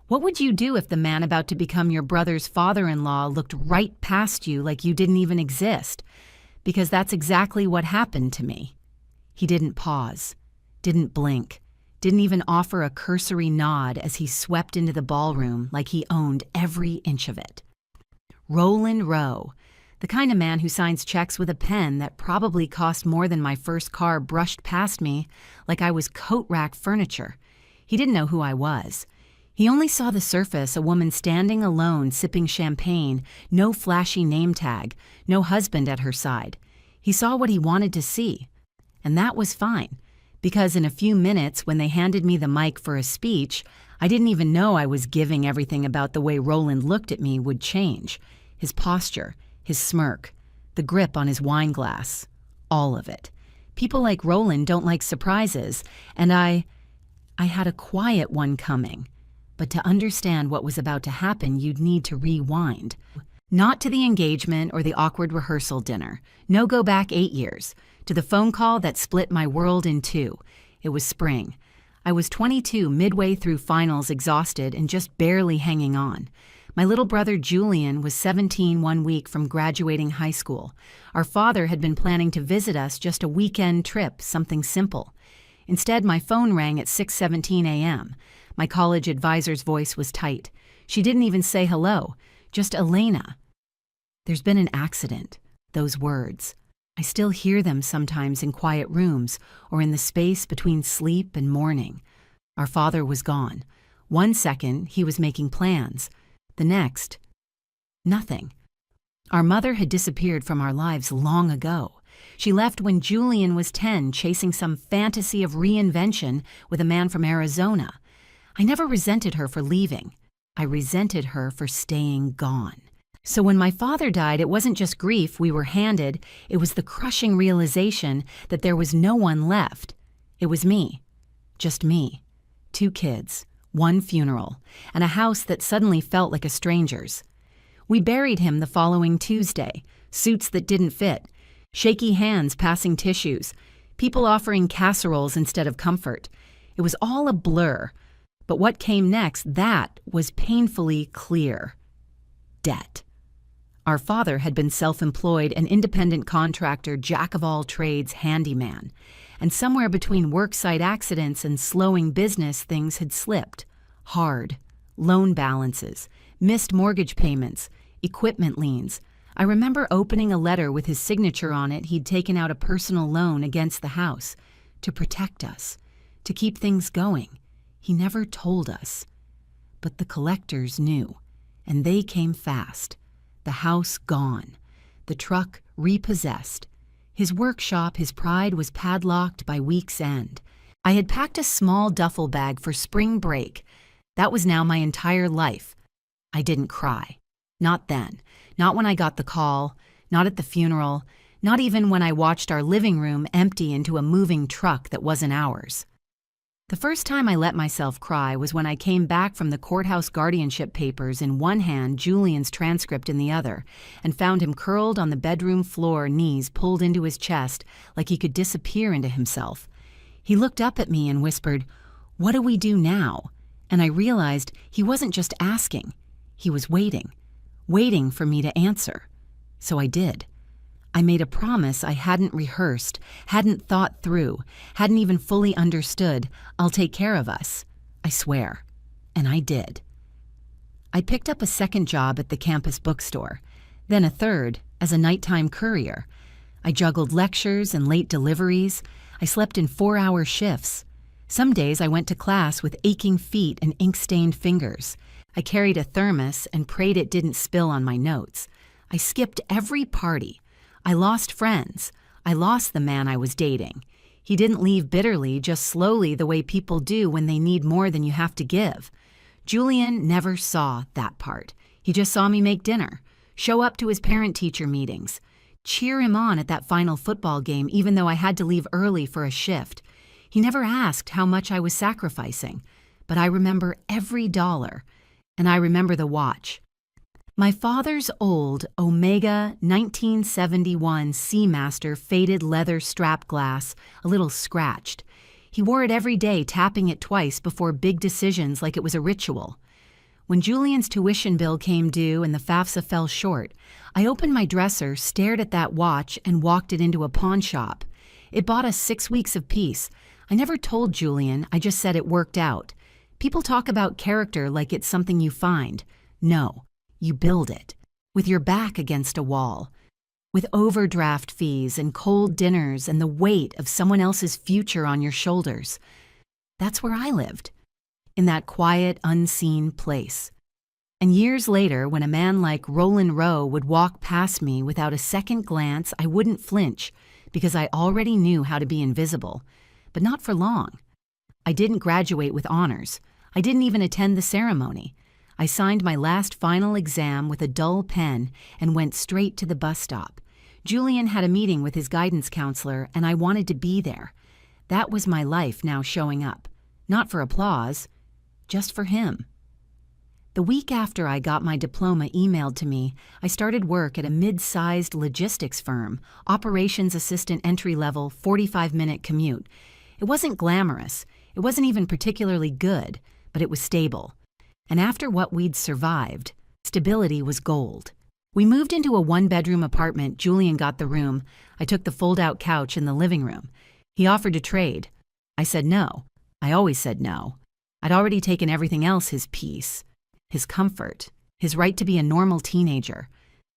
What would you do if the man about to become your brother's father-in-law looked right past you like you didn't even exist? Because that's exactly what happened to me. He didn't pause, didn't blink, didn't even offer a cursory nod as he swept into the ballroom like he owned every inch of it. Roland Rowe, the kind of man who signs checks with a pen that probably cost more than my first car, brushed past me like I was coat rack furniture. He didn't know who I was. He only saw the surface, a woman standing alone sipping champagne, no flashy name tag, no husband at her side. He saw what he wanted to see. And that was fine, because in a few minutes when they handed me the mic for a speech, I didn't even know I was giving everything about the way Roland looked at me would change. His posture, his smirk, the grip on his wine glass, all of it. People like Roland don't like surprises, and I had a quiet one coming. But to understand what was about to happen, you'd need to rewind. Not to the engagement or the awkward rehearsal dinner. No, go back 8 years. To the phone call that split my world in two. It was spring. I was 22, midway through finals, exhausted and just barely hanging on. My little brother Julian was 17 one week from graduating high school. Our father had been planning to visit us, just a weekend trip, something simple. Instead, my phone rang at 6:17 a.m. My college advisor's voice was tight. She didn't even say hello, just Elena. There's been an accident. Those words. I still hear them sometimes in quiet rooms or in the space between sleep and morning. Our father was gone. 1 second, he was making plans. The next, nothing. Our mother had disappeared from our lives long ago. She left when Julian was 10, chasing some fantasy of reinvention with a man from Arizona. I never resented her for leaving. I resented her for staying gone. So when my father died, it wasn't just grief we were handed, it was the crushing realization that there was no one left. It was me. Just me. 2 kids, 1 funeral, and a house that suddenly felt like a stranger's. We buried him the following Tuesday, suits that didn't fit, shaky hands passing tissues, people offering casseroles instead of comfort. It was all a blur. But what came next, that was painfully clear. Debt. Our father had been self-employed, an independent contractor, jack-of-all-trades handyman. And somewhere between worksite accidents and slowing business, things had slipped. Hard. Loan balances, missed mortgage payments, equipment liens. I remember opening a letter with his signature on it. He'd taken out a personal loan against the house to protect us, to keep things going. He never told us. But the collectors knew, and they came fast. The house gone. The truck repossessed. His workshop, his pride, was padlocked by week's end. I had packed a small duffel bag for spring break. That was now my entire life. I didn't cry. Not then. Not when I got the call. Not at the funeral. Not even when I watched our living room empty into a moving truck that wasn't ours. The first time I let myself cry was when I came back from the courthouse guardianship papers, in one hand, Julian's transcript in the other, and found him curled on the bedroom floor, knees pulled into his chest like he could disappear into himself. He looked up at me and whispered, "What do we do now?" And I realized he wasn't just asking. He was waiting for me to answer. So I did. I made a promise I hadn't rehearsed, hadn't thought through, hadn't even fully understood. I'll take care of us. I swear. And I did. I picked up a second job at the campus bookstore, then a third as a nighttime courier. I juggled lectures and late deliveries. I slept in 4-hour shifts. Some days I went to class with aching feet and ink-stained fingers. I carried a thermos and prayed it didn't spill on my notes. I skipped every party. I lost friends. I lost the man I was dating. He didn't leave bitterly, just slowly, the way people do when they need more than you have to give. Julian never saw that part. He just saw me make dinner, show up to his parent-teacher meetings, cheer him on at that final football game even though I had to leave early for a shift. He never asked how much I was sacrificing, but I remember every dollar, and I remember the watch. My father's old Omega 1971 Seamaster faded leather strap glass, a little scratched. He wore it every day, tapping it twice before big decisions like it was a ritual. When Julian's tuition bill came due and the FAFSA fell short, I opened my dresser, stared at that watch, and walked it into a pawn shop. It bought us 6 weeks of peace. I never told Julian, I just said it worked out. People talk about character like it's something you find. No, you build it. With your back against a wall. With overdraft fees and cold dinners and the weight of someone else's future on your shoulders. That's where I lived. In that quiet, unseen place. And years later, when a man like Roland Rowe would walk past me without a second glance, I wouldn't flinch because I already knew how to be invisible. But not for long. I didn't graduate with honors. I didn't even attend the ceremony. I signed my last final exam with a dull pen and went straight to the bus stop. Julian had a meeting with his guidance counselor, and I wanted to be there. That was my life now showing up. Not for applause, just for him. The week after I got my diploma emailed to me, I started work at a mid-sized logistics firm, operations assistant entry-level, 45-minute commute. It wasn't glamorous. It wasn't even particularly good, but it was stable. And after what we'd survived, stability was gold. We moved into a one-bedroom apartment. Julian got the room. I took the fold-out couch in the living room. He offered to trade. I said no. I always said no. I'd already taken everything else, his peace, his comfort, his right to be a normal teenager.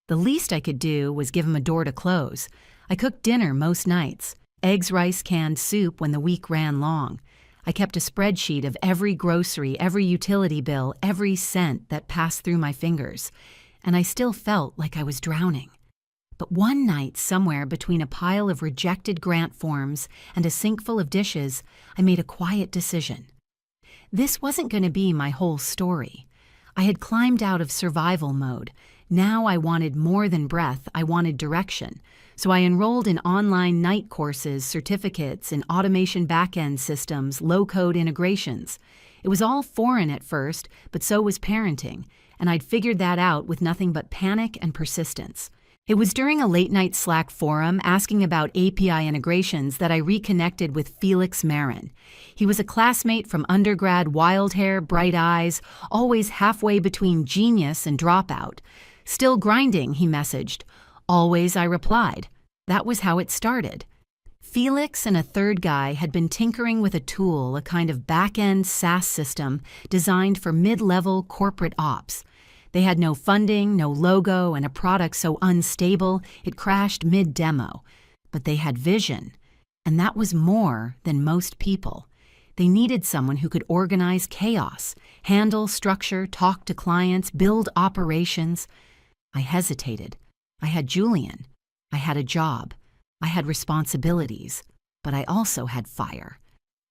The least I could do was give him a door to close. I cooked dinner most nights. Eggs, rice, canned soup when the week ran long. I kept a spreadsheet of every grocery, every utility bill, every cent that passed through my fingers. And I still felt like I was drowning. But one night, somewhere between a pile of rejected grant forms and a sink full of dishes, I made a quiet decision. This wasn't going to be my whole story. I had climbed out of survival mode. Now I wanted more than breath, I wanted direction. So I enrolled in online night courses, certificates in automation back-end systems, low-code integrations. It was all foreign at first, but so was parenting, and I'd figured that out with nothing but panic and persistence. It was during a late-night Slack forum asking about API integrations that I reconnected with Felix Marin. He was a classmate from undergrad, wild hair, bright eyes, always halfway between genius and dropout. Still grinding, he messaged. Always, I replied. That was how it started. Felix and a third guy had been tinkering with a tool, a kind of back-end SaaS system designed for mid-level corporate ops. They had no funding, no logo, and a product so unstable it crashed mid-demo. But they had vision, and that was more than most people. They needed someone who could organize chaos, handle structure, talk to clients, build operations. I hesitated. I had Julian. I had a job. I had responsibilities. But I also had fire.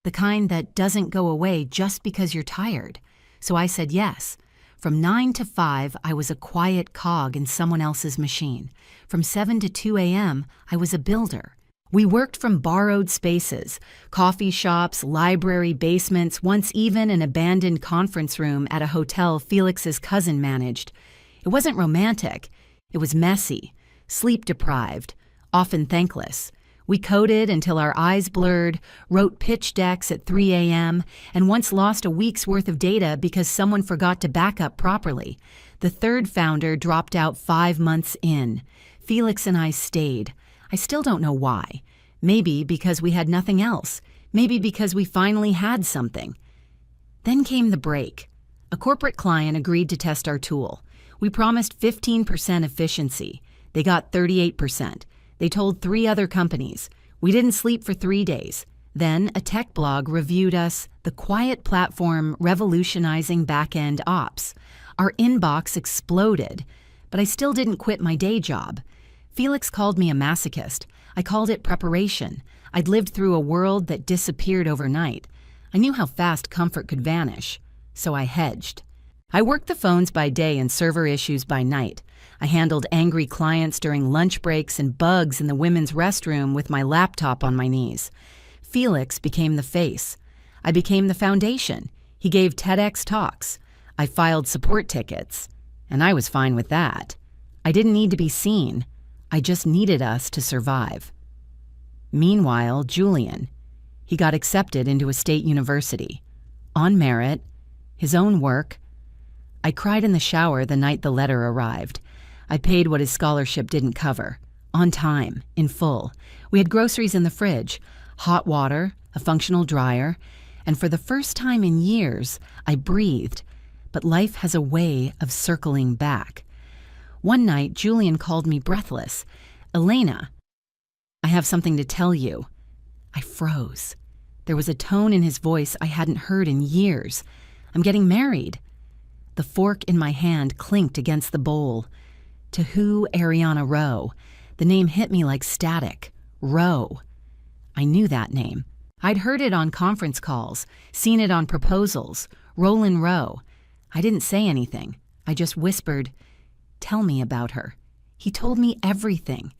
The kind that doesn't go away just because you're tired. So I said yes. From 9 to 5, I was a quiet cog in someone else's machine. From 7 to 2 a.m., I was a builder. We worked from borrowed spaces, coffee shops, library basements, once even an abandoned conference room at a hotel Felix's cousin managed. It wasn't romantic. It was messy, sleep-deprived, often thankless. We coded until our eyes blurred, wrote pitch decks at 3 a.m., and once lost a week's worth of data because someone forgot to back up properly. The third founder dropped out 5 months in. Felix and I stayed. I still don't know why. Maybe because we had nothing else. Maybe because we finally had something. Then came the break. A corporate client agreed to test our tool. We promised 15% efficiency. They got 38%. They told 3 other companies. We didn't sleep for 3 days. Then a tech blog reviewed us, the quiet platform revolutionizing back-end ops. Our inbox exploded, but I still didn't quit my day job. Felix called me a masochist. I called it preparation. I'd lived through a world that disappeared overnight. I knew how fast comfort could vanish, so I hedged. I worked the phones by day and server issues by night. I handled angry clients during lunch breaks and bugs in the women's restroom with my laptop on my knees. Felix became the face. I became the foundation. He gave TEDx talks. I filed support tickets. And I was fine with that. I didn't need to be seen. I just needed us to survive. Meanwhile, Julian. He got accepted into a state university. On merit, his own work. I cried in the shower the night the letter arrived. I paid what his scholarship didn't cover. On time, in full. We had groceries in the fridge, hot water, a functional dryer, and for the first time in years, I breathed. But life has a way of circling back. One night, Julian called me breathless. "Elena, I have something to tell you." I froze. There was a tone in his voice I hadn't heard in years. "I'm getting married." The fork in my hand clinked against the bowl. To who, Ariana Rowe? The name hit me like static. Rowe. I knew that name. I'd heard it on conference calls, seen it on proposals. Roland Rowe. I didn't say anything. I just whispered, "Tell me about her." He told me everything.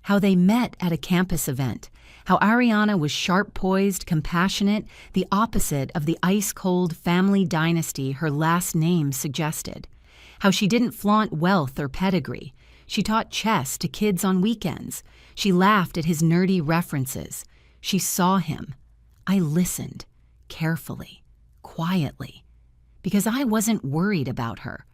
How they met at a campus event. How Ariana was sharp-poised, compassionate, the opposite of the ice-cold family dynasty her last name suggested. How she didn't flaunt wealth or pedigree. She taught chess to kids on weekends. She laughed at his nerdy references. She saw him. I listened, carefully, quietly, because I wasn't worried about her.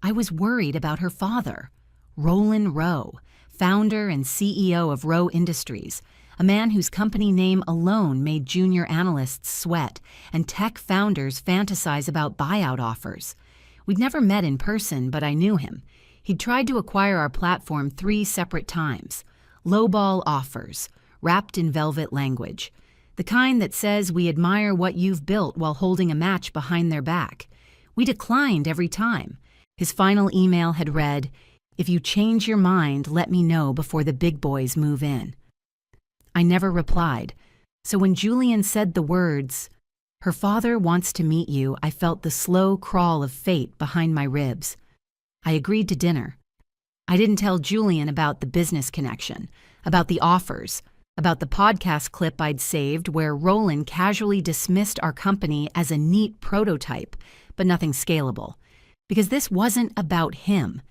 I was worried about her father, Roland Rowe, founder and CEO of Rowe Industries, a man whose company name alone made junior analysts sweat and tech founders fantasize about buyout offers. We'd never met in person, but I knew him. He'd tried to acquire our platform 3 separate times. Lowball offers, wrapped in velvet language. The kind that says we admire what you've built while holding a match behind their back. We declined every time. His final email had read, "If you change your mind, let me know before the big boys move in." I never replied. So when Julian said the words, "Her father wants to meet you," I felt the slow crawl of fate behind my ribs. I agreed to dinner. I didn't tell Julian about the business connection, about the offers, about the podcast clip I'd saved where Roland casually dismissed our company as a neat prototype, but nothing scalable. Because this wasn't about him.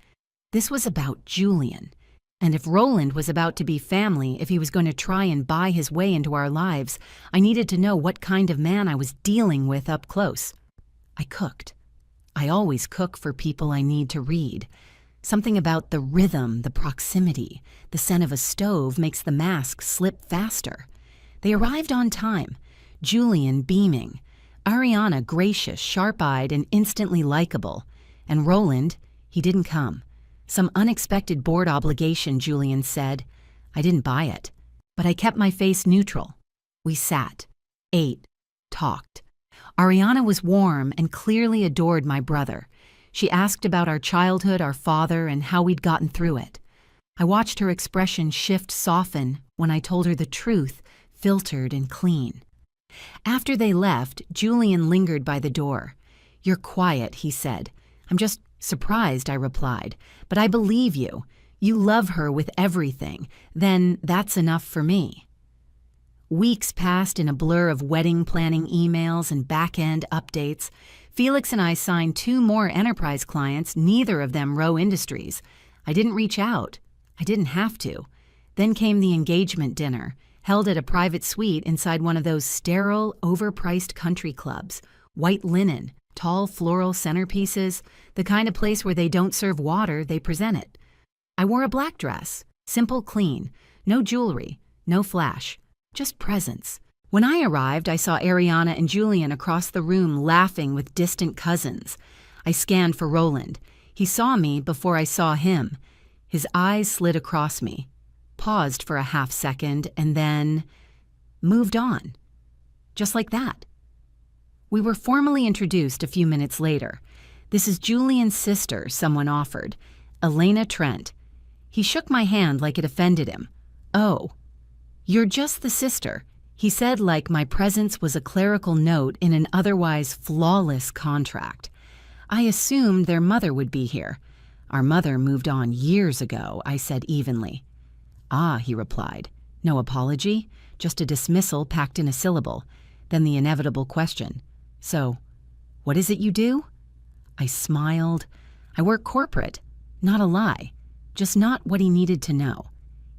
This was about Julian. And if Roland was about to be family, if he was going to try and buy his way into our lives, I needed to know what kind of man I was dealing with up close. I cooked. I always cook for people I need to read. Something about the rhythm, the proximity, the scent of a stove makes the mask slip faster. They arrived on time. Julian beaming. Ariana gracious, sharp-eyed, and instantly likable. And Roland, he didn't come. Some unexpected board obligation, Julian said. I didn't buy it, but I kept my face neutral. We sat, ate, talked. Ariana was warm and clearly adored my brother. She asked about our childhood, our father, and how we'd gotten through it. I watched her expression soften when I told her the truth, filtered and clean. After they left, Julian lingered by the door. "You're quiet," he said. "I'm just surprised," I replied. "But I believe you. You love her with everything. Then that's enough for me." Weeks passed in a blur of wedding planning emails and back-end updates. Felix and I signed 2 more enterprise clients, neither of them Rowe Industries. I didn't reach out. I didn't have to. Then came the engagement dinner, held at a private suite inside one of those sterile, overpriced country clubs. White linen, tall floral centerpieces, the kind of place where they don't serve water, they present it. I wore a black dress, simple, clean, no jewelry, no flash, just presence. When I arrived, I saw Ariana and Julian across the room laughing with distant cousins. I scanned for Roland. He saw me before I saw him. His eyes slid across me, paused for a half second, and then moved on. Just like that. We were formally introduced a few minutes later. "This is Julian's sister," someone offered. "Elena Trent." He shook my hand like it offended him. "Oh, you're just the sister," he said like my presence was a clerical note in an otherwise flawless contract. I assumed their mother would be here. "Our mother moved on years ago," I said evenly. "Ah," he replied. No apology, just a dismissal packed in a syllable. Then the inevitable question. "So, what is it you do?" I smiled. "I work corporate." Not a lie, just not what he needed to know.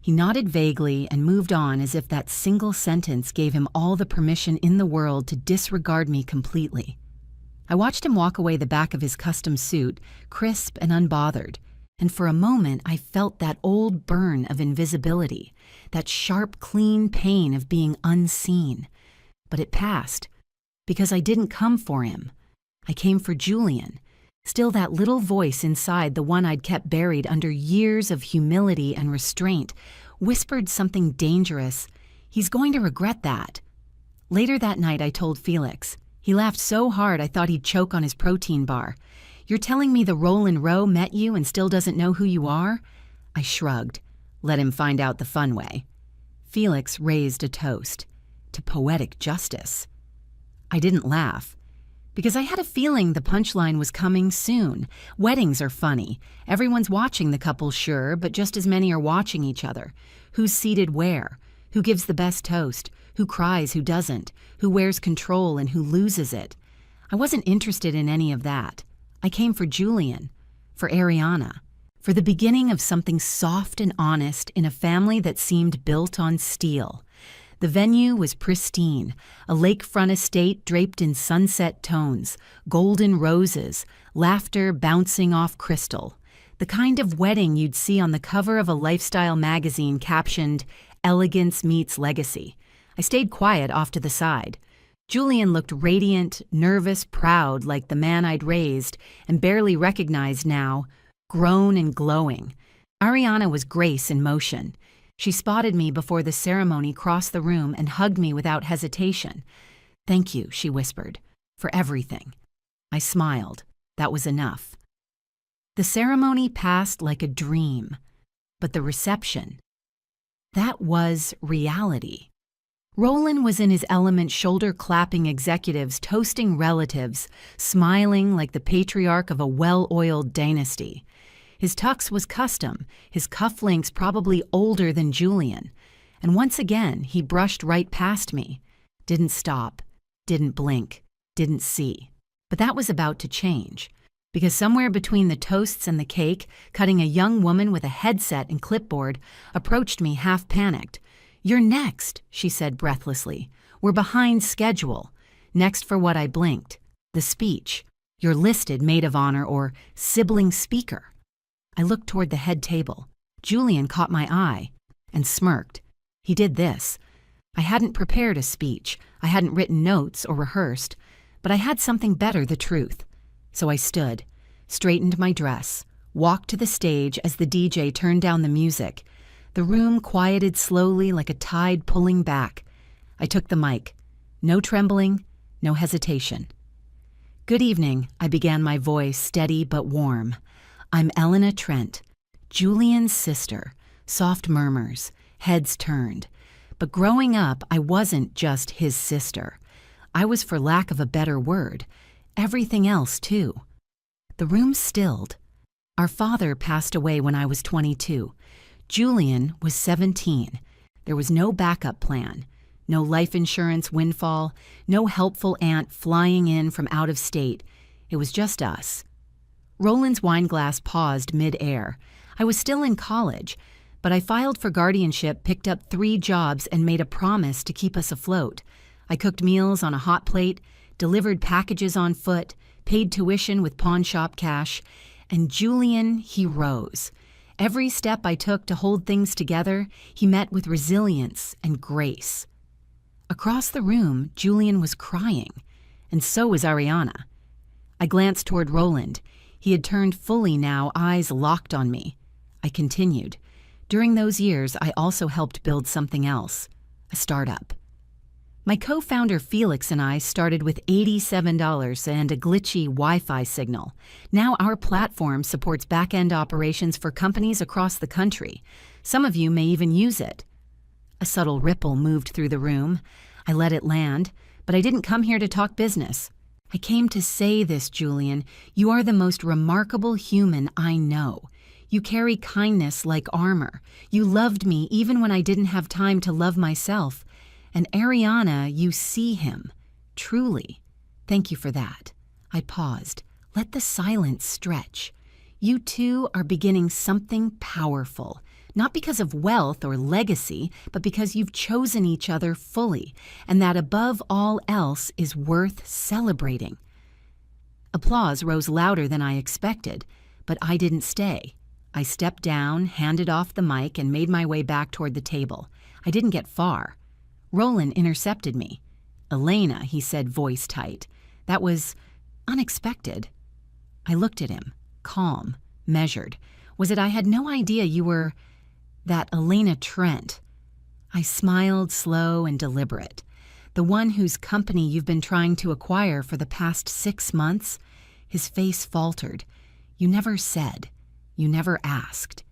He nodded vaguely and moved on as if that single sentence gave him all the permission in the world to disregard me completely. I watched him walk away the back of his custom suit, crisp and unbothered, and for a moment I felt that old burn of invisibility, that sharp, clean pain of being unseen. But it passed, because I didn't come for him. I came for Julian. Still that little voice inside, the one I'd kept buried under years of humility and restraint, whispered something dangerous. He's going to regret that. Later that night I told Felix. He laughed so hard I thought he'd choke on his protein bar. "You're telling me the Roland Roe met you and still doesn't know who you are?" I shrugged. Let him find out the fun way. Felix raised a toast. To poetic justice. I didn't laugh, because I had a feeling the punchline was coming soon. Weddings are funny. Everyone's watching the couple, sure, but just as many are watching each other. Who's seated where? Who gives the best toast? Who cries, who doesn't? Who wears control and who loses it? I wasn't interested in any of that. I came for Julian, for Ariana, for the beginning of something soft and honest in a family that seemed built on steel. The venue was pristine, a lakefront estate draped in sunset tones, golden roses, laughter bouncing off crystal. The kind of wedding you'd see on the cover of a lifestyle magazine captioned, "Elegance Meets Legacy." I stayed quiet off to the side. Julian looked radiant, nervous, proud, like the man I'd raised and barely recognized now, grown and glowing. Ariana was grace in motion. She spotted me before the ceremony crossed the room and hugged me without hesitation. "Thank you," she whispered, "for everything." I smiled. That was enough. The ceremony passed like a dream, but the reception, that was reality. Roland was in his element, shoulder-clapping executives, toasting relatives, smiling like the patriarch of a well-oiled dynasty. His tux was custom, his cufflinks probably older than Julian. And once again, he brushed right past me. Didn't stop, didn't blink, didn't see. But that was about to change. Because somewhere between the toasts and the cake, cutting a young woman with a headset and clipboard, approached me half-panicked. "You're next," she said breathlessly. "We're behind schedule." Next for what I blinked. The speech. You're listed maid of honor or sibling speaker. I looked toward the head table. Julian caught my eye and smirked. He did this. I hadn't prepared a speech. I hadn't written notes or rehearsed. But I had something better, the truth. So I stood, straightened my dress, walked to the stage as the DJ turned down the music. The room quieted slowly like a tide pulling back. I took the mic. No trembling, no hesitation. "Good evening," I began, my voice steady but warm. "I'm Elena Trent, Julian's sister." Soft murmurs, heads turned. But growing up, I wasn't just his sister. I was, for lack of a better word, everything else too. The room stilled. Our father passed away when I was 22. Julian was 17. There was no backup plan, no life insurance windfall, no helpful aunt flying in from out of state. It was just us. Roland's wine glass paused mid-air. I was still in college, but I filed for guardianship, picked up 3 jobs, and made a promise to keep us afloat. I cooked meals on a hot plate, delivered packages on foot, paid tuition with pawn shop cash, and Julian, he rose. Every step I took to hold things together, he met with resilience and grace. Across the room, Julian was crying, and so was Ariana. I glanced toward Roland. He had turned fully now, eyes locked on me. I continued. During those years, I also helped build something else, a startup. My co-founder Felix and I started with $87 and a glitchy Wi-Fi signal. Now our platform supports back-end operations for companies across the country. Some of you may even use it. A subtle ripple moved through the room. I let it land, but I didn't come here to talk business. I came to say this, Julian. You are the most remarkable human I know. You carry kindness like armor. You loved me even when I didn't have time to love myself. And Ariana, you see him. Truly. Thank you for that. I paused. Let the silence stretch. You two are beginning something powerful. Not because of wealth or legacy, but because you've chosen each other fully, and that above all else is worth celebrating. Applause rose louder than I expected, but I didn't stay. I stepped down, handed off the mic, and made my way back toward the table. I didn't get far. Roland intercepted me. "Elena," he said, voice tight. That was unexpected. I looked at him, calm, measured. "Was it I had no idea you were that Elena Trent?" I smiled, slow and deliberate. "The one whose company you've been trying to acquire for the past 6 months?" His face faltered. "You never said. You never asked."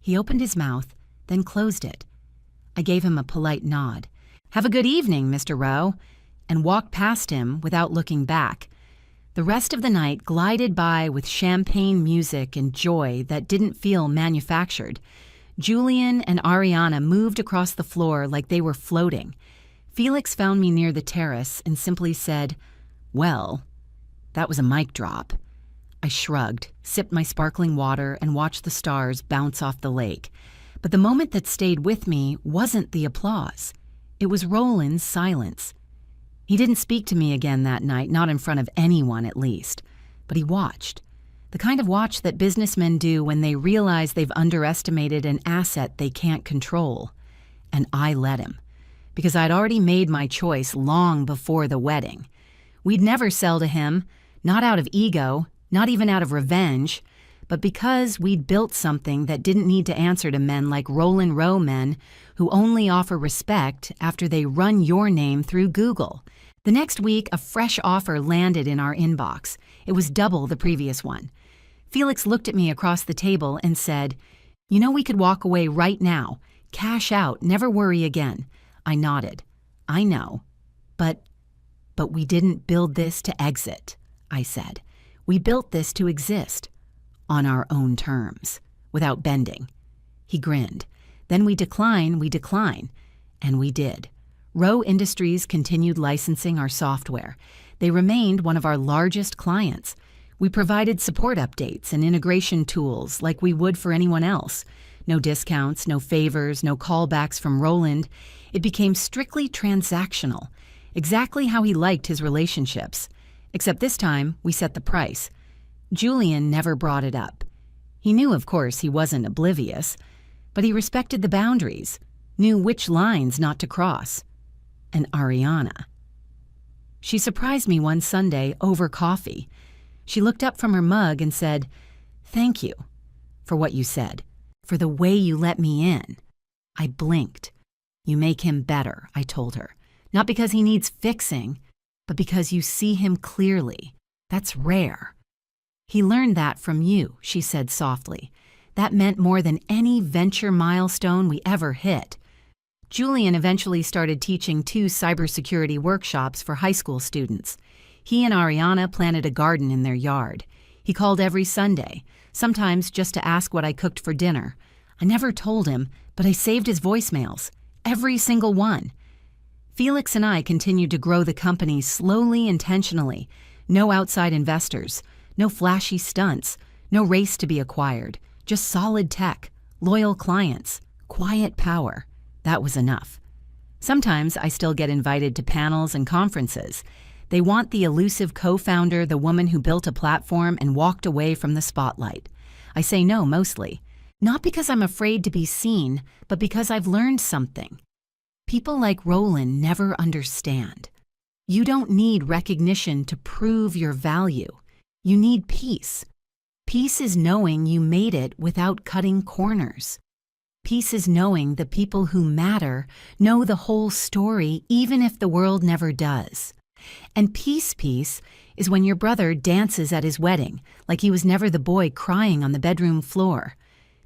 He opened his mouth, then closed it. I gave him a polite nod. "Have a good evening, Mr. Rowe," and walked past him without looking back. The rest of the night glided by with champagne music and joy that didn't feel manufactured. Julian and Ariana moved across the floor like they were floating. Felix found me near the terrace and simply said, "Well, that was a mic drop." I shrugged, sipped my sparkling water, and watched the stars bounce off the lake. But the moment that stayed with me wasn't the applause. It was Roland's silence. He didn't speak to me again that night, not in front of anyone at least. But he watched. The kind of watch that businessmen do when they realize they've underestimated an asset they can't control. And I let him. Because I'd already made my choice long before the wedding. We'd never sell to him, not out of ego, not even out of revenge, but because we'd built something that didn't need to answer to men like Roland Rowe men who only offer respect after they run your name through Google. The next week, a fresh offer landed in our inbox. It was double the previous one. Felix looked at me across the table and said, "You know, we could walk away right now. Cash out, never worry again." I nodded. "I know. But we didn't build this to exit," I said. "We built this to exist. On our own terms, without bending." He grinned. "Then we decline. And we did. Rowe Industries continued licensing our software. They remained one of our largest clients. We provided support updates and integration tools like we would for anyone else. No discounts, no favors, no callbacks from Roland. It became strictly transactional, exactly how he liked his relationships. Except this time, we set the price. Julian never brought it up. He knew, of course, he wasn't oblivious, but he respected the boundaries, knew which lines not to cross. And Ariana. She surprised me one Sunday over coffee. She looked up from her mug and said, "Thank you for what you said, for the way you let me in." I blinked. "You make him better," I told her. "Not because he needs fixing, but because you see him clearly. That's rare." "He learned that from you," she said softly. "That meant more than any venture milestone we ever hit." Julian eventually started teaching 2 cybersecurity workshops for high school students. He and Ariana planted a garden in their yard. He called every Sunday, sometimes just to ask what I cooked for dinner. I never told him, but I saved his voicemails, every single one. Felix and I continued to grow the company slowly, intentionally. No outside investors, no flashy stunts, no race to be acquired, just solid tech, loyal clients, quiet power. That was enough. Sometimes I still get invited to panels and conferences. They want the elusive co-founder, the woman who built a platform and walked away from the spotlight. I say no mostly. Not because I'm afraid to be seen, but because I've learned something. People like Roland never understand. You don't need recognition to prove your value. You need peace. Peace is knowing you made it without cutting corners. Peace is knowing the people who matter know the whole story, even if the world never does. And peace is when your brother dances at his wedding, like he was never the boy crying on the bedroom floor.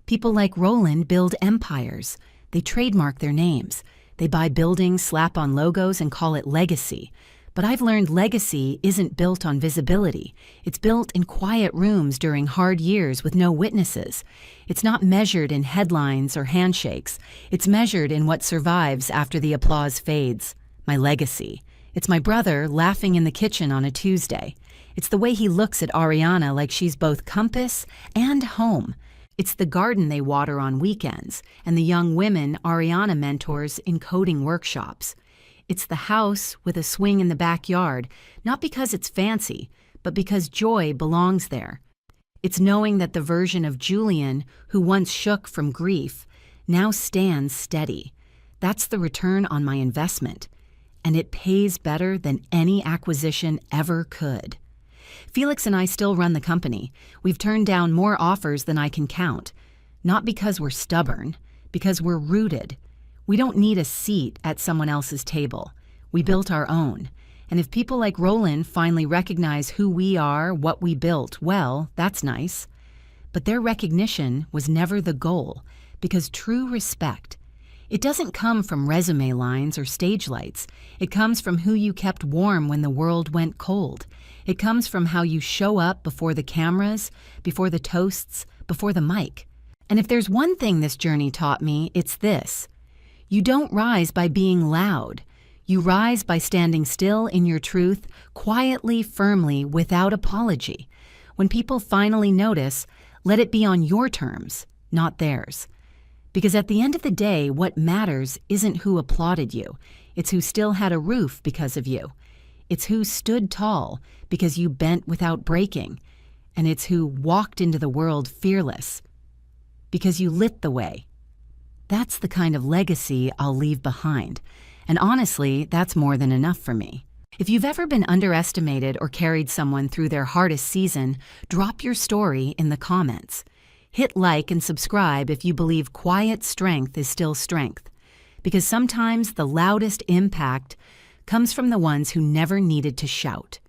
People like Roland build empires. They trademark their names. They buy buildings, slap on logos, and call it legacy. But I've learned legacy isn't built on visibility. It's built in quiet rooms during hard years with no witnesses. It's not measured in headlines or handshakes. It's measured in what survives after the applause fades. My legacy. It's my brother laughing in the kitchen on a Tuesday. It's the way he looks at Ariana like she's both compass and home. It's the garden they water on weekends and the young women Ariana mentors in coding workshops. It's the house with a swing in the backyard, not because it's fancy, but because joy belongs there. It's knowing that the version of Julian who once shook from grief now stands steady. That's the return on my investment, and it pays better than any acquisition ever could. Felix and I still run the company. We've turned down more offers than I can count. Not because we're stubborn, because we're rooted. We don't need a seat at someone else's table. We built our own. And if people like Roland finally recognize who we are, what we built, well, that's nice. But their recognition was never the goal, because true respect, it doesn't come from resume lines or stage lights. It comes from who you kept warm when the world went cold. It comes from how you show up before the cameras, before the toasts, before the mic. And if there's one thing this journey taught me, it's this. You don't rise by being loud. You rise by standing still in your truth, quietly, firmly, without apology. When people finally notice, let it be on your terms, not theirs. Because at the end of the day, what matters isn't who applauded you. It's who still had a roof because of you. It's who stood tall because you bent without breaking. And it's who walked into the world fearless because you lit the way. That's the kind of legacy I'll leave behind. And honestly, that's more than enough for me. If you've ever been underestimated or carried someone through their hardest season, drop your story in the comments. Hit like and subscribe if you believe quiet strength is still strength. Because sometimes the loudest impact comes from the ones who never needed to shout.